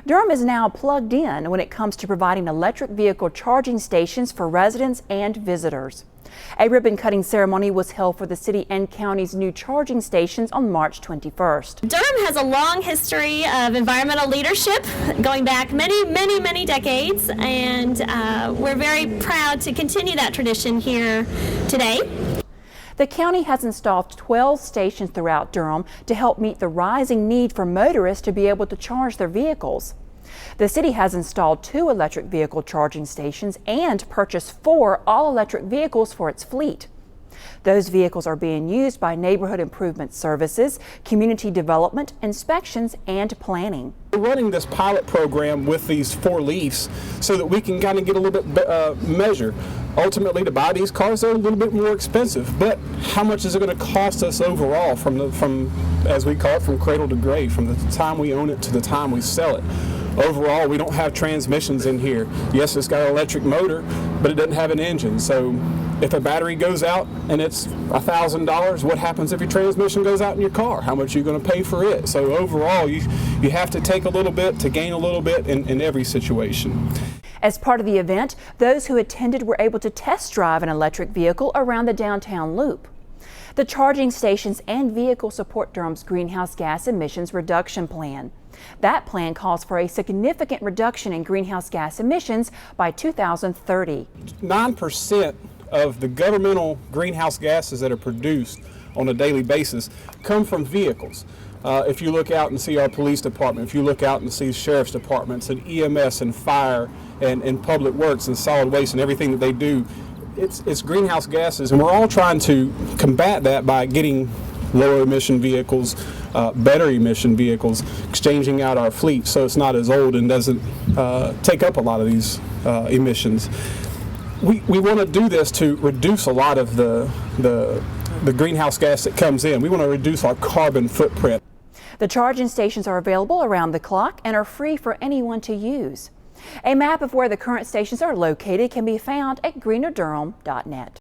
Durham is now plugged in when it comes to providing electric vehicle charging stations for residents and visitors. A ribbon-cutting ceremony was held for the city and county's new charging stations on March 21st. Durham has a long history of environmental leadership going back many decades, and we're very proud to continue that tradition here today. The county has installed 12 stations throughout Durham to help meet the rising need for motorists to be able to charge their vehicles. The city has installed 2 electric vehicle charging stations and purchased 4 all-electric vehicles for its fleet. Those vehicles are being used by neighborhood improvement services, community development, inspections, and planning. We're running this pilot program with these 4 leafs so that we can kind of get a little bit measure. Ultimately, to buy these cars, they're a little bit more expensive, but how much is it going to cost us overall from as we call it, from cradle to grave, from the time we own it to the time we sell it? Overall, we don't have transmissions in here. Yes, it's got an electric motor, but it doesn't have an engine. So if a battery goes out and it's $1,000, what happens if your transmission goes out in your car? How much are you going to pay for it? So overall, you have to take a little bit to gain a little bit in every situation. As part of the event, those who attended were able to test drive an electric vehicle around the downtown loop. The charging stations and vehicles support Durham's greenhouse gas emissions reduction plan. That plan calls for a significant reduction in greenhouse gas emissions by 2030. 9% of the governmental greenhouse gases that are produced on a daily basis come from vehicles. If you look out and see our police department, if you look out and see sheriff's departments and EMS and fire and public works and solid waste and everything that they do, it's greenhouse gases, and we're all trying to combat that by getting lower emission vehicles, better emission vehicles, exchanging out our fleet so it's not as old and doesn't take up a lot of these emissions. We want to do this to reduce a lot of the greenhouse gas that comes in. We want to reduce our carbon footprint. The charging stations are available around the clock and are free for anyone to use. A map of where the current stations are located can be found at greenerdurham.net.